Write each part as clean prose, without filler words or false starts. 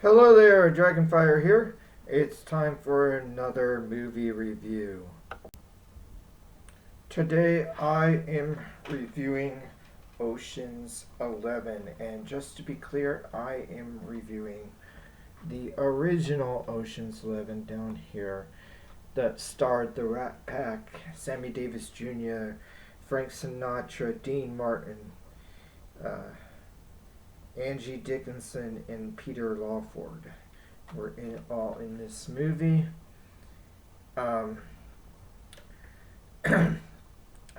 Hello there, Dragonfire here. It's time for another movie review. Today I am reviewing Ocean's 11, and just to be clear, I am reviewing the original Ocean's 11 down here that starred the Rat Pack, Sammy Davis Jr., Frank Sinatra, Dean Martin, uh, Angie Dickinson, and Peter Lawford were all in this movie. Um,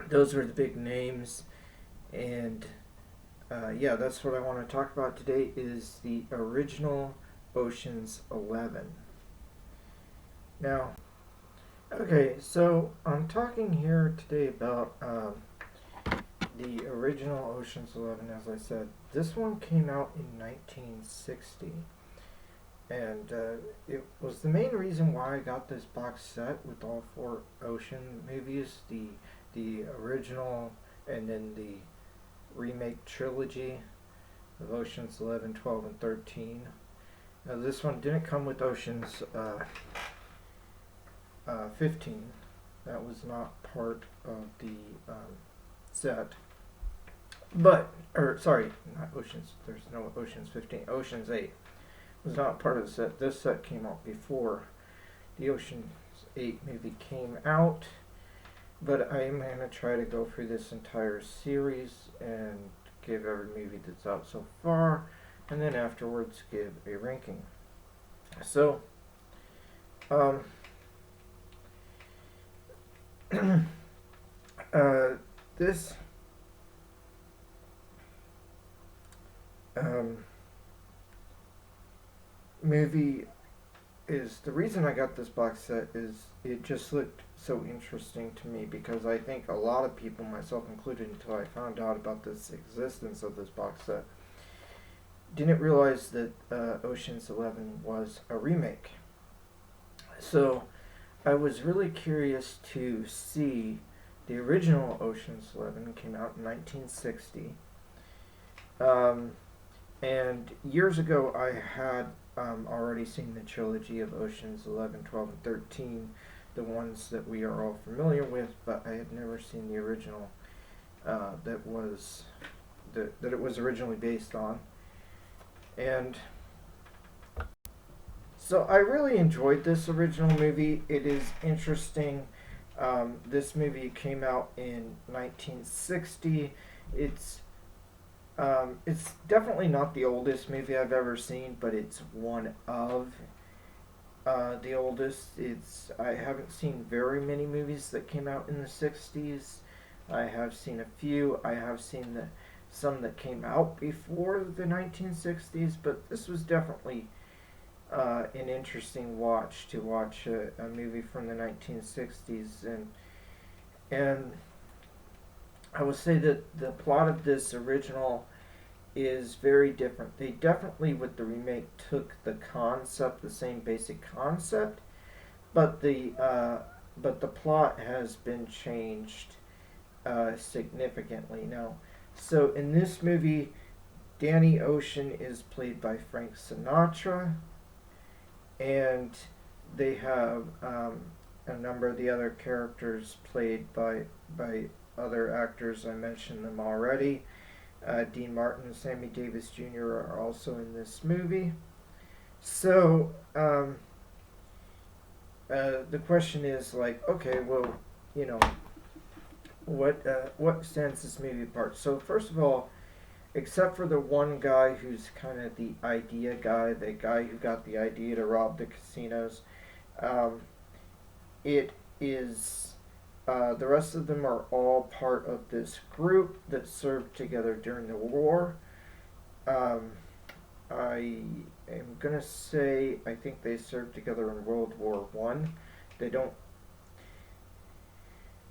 those were the big names, and yeah, that's what I want to talk about today. Is the original Ocean's 11. Now, okay, so I'm talking here today about the original Ocean's 11. As I said, this one came out in 1960. And it was the main reason why I got this box set with all four Ocean movies, the original, and then the remake trilogy of Oceans 11, 12, and 13. Now this one didn't come with Oceans 15. That was not part of the set. But, or sorry, not Oceans. There's no Oceans 15. Oceans 8 was not part of the set. This set came out before the Ocean's 8 movie came out. But I am going to try to go through this entire series and give every movie that's out so far, and then afterwards give a ranking. So, um, this um, movie is the reason I got this box set is it just looked so interesting to me because I think a lot of people, myself included, until I found out about this existence of this box set, didn't realize that Ocean's 11 was a remake. So I was really curious to see the original Ocean's 11 came out in 1960. And years ago, I had already seen the trilogy of Oceans 11, 12, and 13, the ones that we are all familiar with, but I had never seen the original that it was originally based on. And so I really enjoyed this original movie. It is interesting. This movie came out in 1960. It's definitely not the oldest movie I've ever seen, but it's one of the oldest. I haven't seen very many movies that came out in the 60s. I have seen a few. I have seen some that came out before the 1960s, but this was definitely an interesting watch to watch a movie from the 1960s, and I would say that the plot of this original is very different. They definitely, with the remake, took the concept, the same basic concept, but the plot has been changed significantly now. So in this movie, Danny Ocean is played by Frank Sinatra, and they have a number of the other characters played by other actors. I mentioned them already. Dean Martin and Sammy Davis Jr. are also in this movie. So the question is like, okay, well, you know, what sets this movie apart? So first of all, except for the one guy who's kind of the idea guy, the guy who got the idea to rob the casinos, um, it is the rest of them are all part of this group that served together during the war. Um, I am gonna say I think they served together in World War One. They don't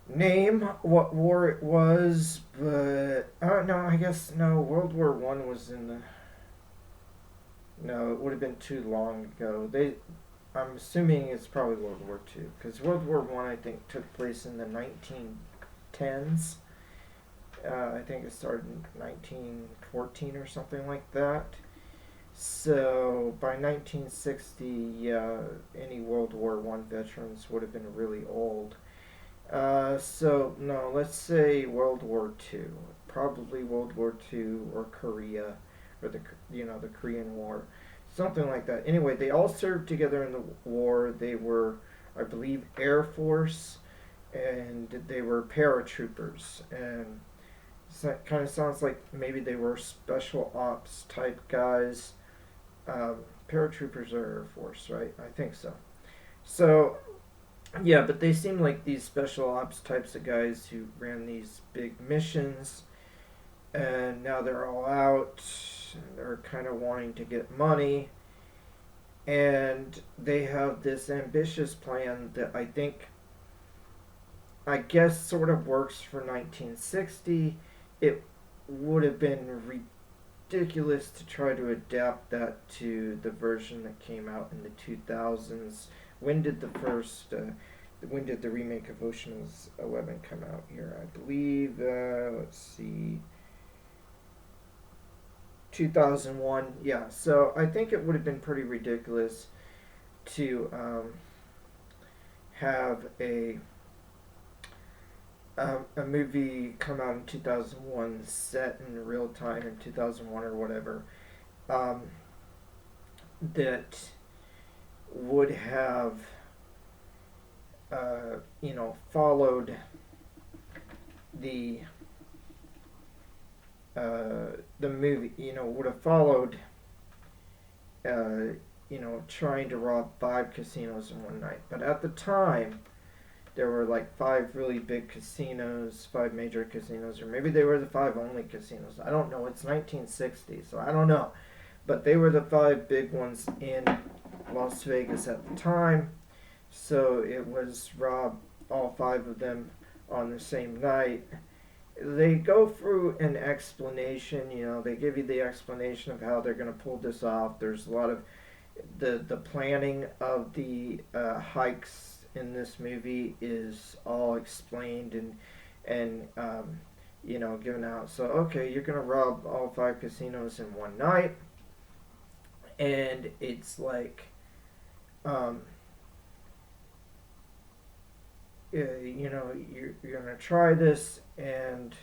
name what war it was, but no, I guess no. World War One was in the no. It would have been too long ago. I'm assuming it's probably World War Two because World War One I think took place in the 1910s. I think it started in 1914 or something like that. So by 1960, yeah, any World War One veterans would have been really old. So no, let's say World War Two, probably World War Two or Korea, or the Korean War, something like that. Anyway, they all served together in the war. They were, I believe, Air Force, and they were paratroopers, and so it kind of sounds like maybe they were special ops type guys. Um, Paratroopers are Air Force, right? I think so. So yeah, but they seem like these special ops types of guys who ran these big missions, and now they're all out. And they're kind of wanting to get money, and they have this ambitious plan that I guess, sort of works for 1960. It would have been ridiculous to try to adapt that to the version that came out in the 2000s. When did the first when did the remake of Ocean's 11 come out here? I believe, let's see, 2001. Yeah, so I think it would have been pretty ridiculous to have a movie come out in 2001 set in real time in 2001 or whatever, um, that would have, followed the the movie, would have followed, trying to rob five casinos in one night. But at the time, there were like five really big casinos, five major casinos, or maybe they were the five only casinos. I don't know. It's 1960, so I don't know. But they were the five big ones in Las Vegas at the time. So it was rob all five of them on the same night. They go through an explanation, they give you the explanation of how they're going to pull this off. There's a lot of the planning of the hikes in this movie is all explained and given out. So okay, you're gonna rob all five casinos in one night, and it's like, um, you're gonna try this, and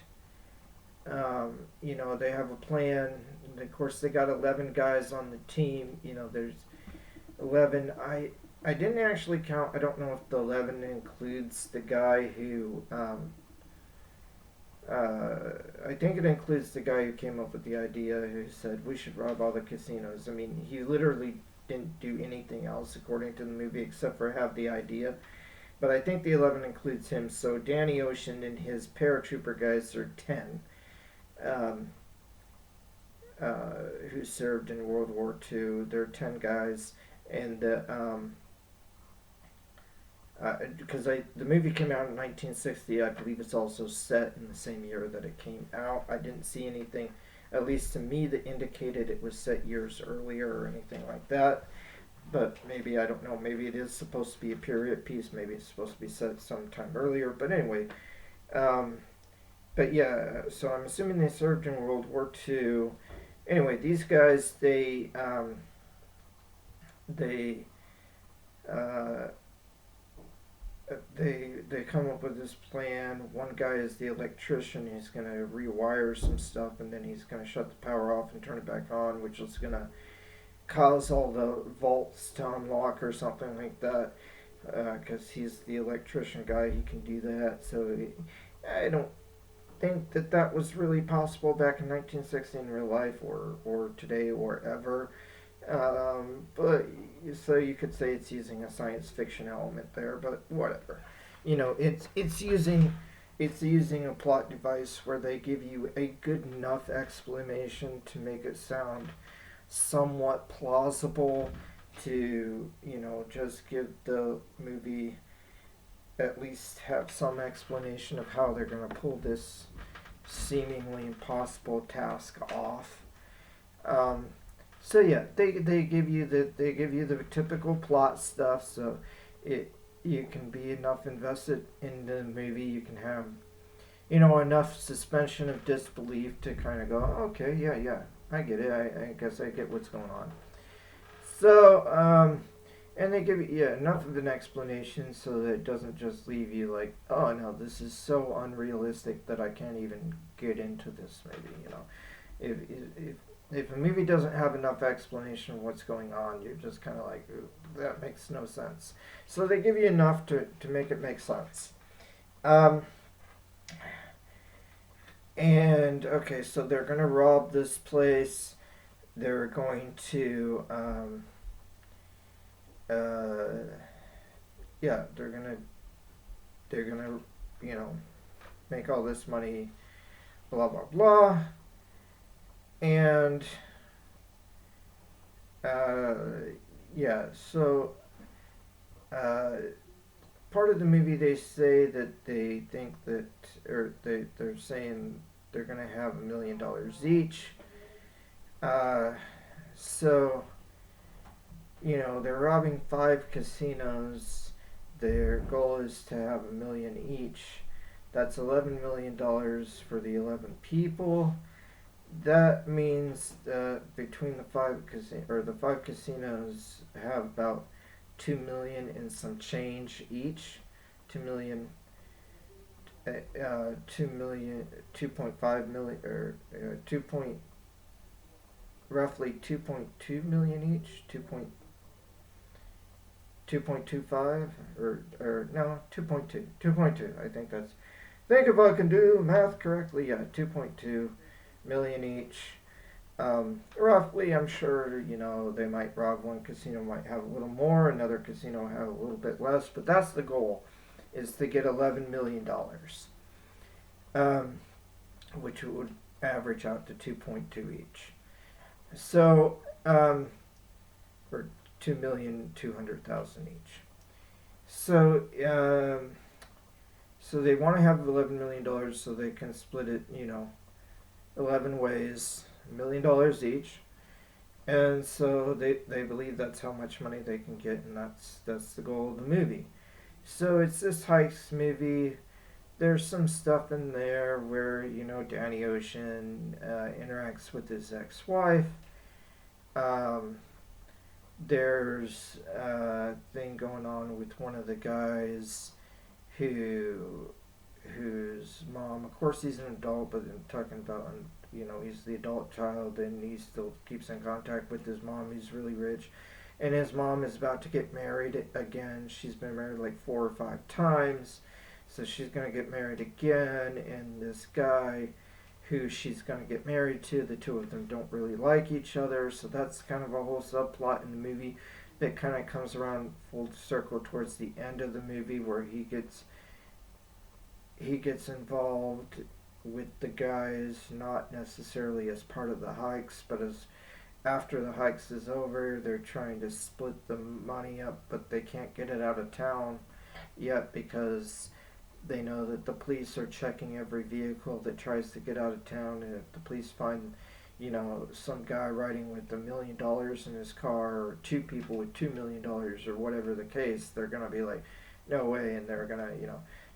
they have a plan. And of course, they got 11 guys on the team. There's 11. I didn't actually count. I don't know if the 11 includes the guy who. I think it includes the guy who came up with the idea, who said we should rob all the casinos. I mean, he literally didn't do anything else according to the movie except for have the idea. But I think the 11 includes him. So Danny Ocean and his paratrooper guys are 10, um, who served in World War II. They're 10 guys, and because the movie came out in 1960, I believe it's also set in the same year that it came out. I didn't see anything, at least to me, that indicated it was set years earlier or anything like that. But maybe, I don't know, maybe it is supposed to be a period piece, maybe it's supposed to be set sometime earlier. But anyway, um, but yeah, so I'm assuming they served in World War II. Anyway, these guys, they uh, they come up with this plan. One guy is the electrician. He's gonna rewire some stuff, and then he's gonna shut the power off and turn it back on, which is gonna cause all the vaults to unlock or something like that. Because he's the electrician guy, he can do that. So I don't think that was really possible back in 1960 in real life, or today, or ever. But so you could say it's using a science fiction element there, but whatever. It's using a plot device where they give you a good enough explanation to make it sound somewhat plausible, to just give the movie at least have some explanation of how they're going to pull this seemingly impossible task off. Um, so yeah, they give you the typical plot stuff, so it you can be enough invested in the movie. You can have enough suspension of disbelief to kind of go, okay, yeah, yeah, I get it. I guess I get what's going on. So, and they give you, yeah, enough of an explanation so that it doesn't just leave you like, oh no, this is so unrealistic that I can't even get into this movie. If if if a movie doesn't have enough explanation of what's going on, you're just kind of like, "Ooh, that makes no sense." So they give you enough to make it make sense. Um, and okay, so they're gonna rob this place. They're going to uh, yeah, they're gonna you know make all this money, blah blah blah, and uh, yeah. So uh, part of the movie they say that they think that, or they're saying they're gonna have $1 million each. Uh, so they're robbing 5 casinos. Their goal is to have 1 million each. That's $11 million for the 11 people. That means that between the five casinos have about 2 million and some change each. 2 million, 2 million, 2.5 million, or two point roughly 2.2 million each. 2.25, or no, 2.2, 2.2. I think that's. Think if I can do math correctly. Yeah, 2.2 million each. Roughly, I'm sure they might rob one casino, might have a little more, another casino have a little bit less, but that's the goal, is to get $11 million, um, which would average out to 2.2 each. So, or 2,200,000 each. So, so they want to have $11 million so they can split it, 11 ways, $1 million each. And so they believe that's how much money they can get, and that's the goal of the movie. So it's this heist movie. There's some stuff in there where Danny Ocean interacts with his ex-wife. Um, there's a thing going on with one of the guys whose mom, of course he's an adult, but I'm talking about, he's the adult child, and he still keeps in contact with his mom. He's really rich, and his mom is about to get married again. She's been married like 4 or 5 times, so she's gonna get married again, and this guy who she's going to get married to, the two of them don't really like each other, so that's kind of a whole subplot in the movie that kind of comes around full circle towards the end of the movie, where he gets involved with the guys, not necessarily as part of the hikes, but as after the hikes is over. They're trying to split the money up, but they can't get it out of town yet because they know that the police are checking every vehicle that tries to get out of town, and if the police find, some guy riding with $1 million in his car, or two people with $2 million, or whatever the case, they're gonna be like, no way, and they're gonna.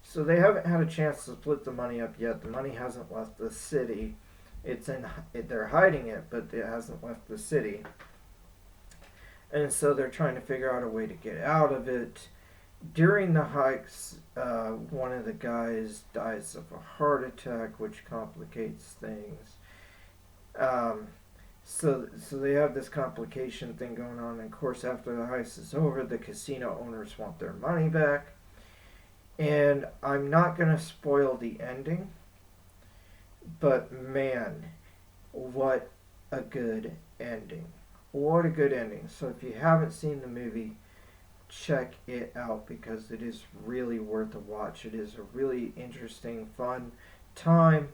So they haven't had a chance to split the money up yet. The money hasn't left the city. They're hiding it, but it hasn't left the city, and so they're trying to figure out a way to get out of it. During the hikes, one of the guys dies of a heart attack, which complicates things. Um, so they have this complication thing going on. And of course, after the heist is over, the casino owners want their money back. And I'm not gonna spoil the ending, but man, what a good ending! What a good ending! So if you haven't seen the movie, check it out because it is really worth a watch. It is a really interesting, fun time.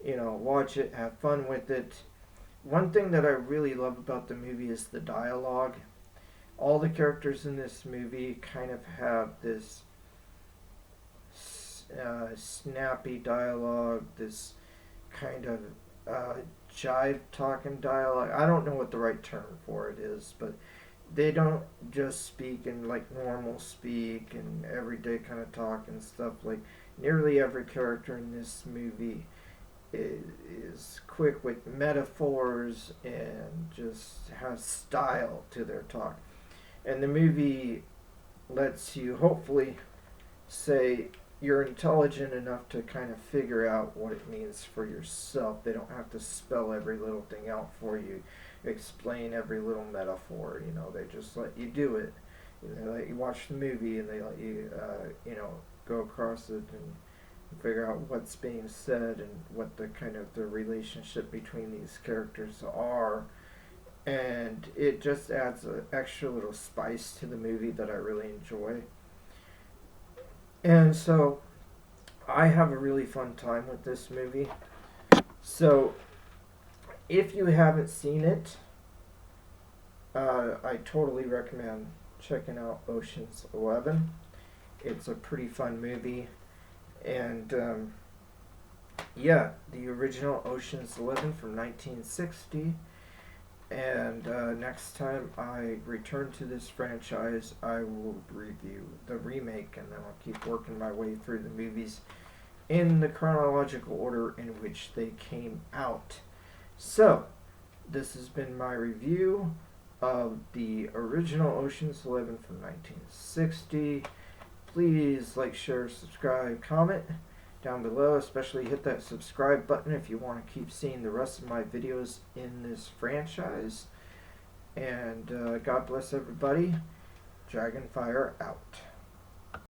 Watch it, have fun with it. One thing that I really love about the movie is the dialogue. All the characters in this movie kind of have this snappy dialogue, this kind of jive talking dialogue. I don't know what the right term for it is, but they don't just speak in like normal speak and everyday kind of talk and stuff. Like nearly every character in this movie is quick with metaphors and just has style to their talk. And the movie lets you hopefully say you're intelligent enough to kind of figure out what it means for yourself. They don't have to spell every little thing out for you, explain every little metaphor. They just let you do it. They let you watch the movie, and they let you, go across it and figure out what's being said and what the relationship between these characters are. And it just adds an extra little spice to the movie that I really enjoy. And so I have a really fun time with this movie. So if you haven't seen it, I totally recommend checking out Ocean's 11. It's a pretty fun movie. And yeah, the original Ocean's 11 from 1960. And next time I return to this franchise, I will review the remake, and then I'll keep working my way through the movies in the chronological order in which they came out. So, this has been my review of the original Ocean's 11 from 1960. Please like, share, subscribe, comment down below. Especially hit that subscribe button if you want to keep seeing the rest of my videos in this franchise. And God bless everybody. Dragonfire out.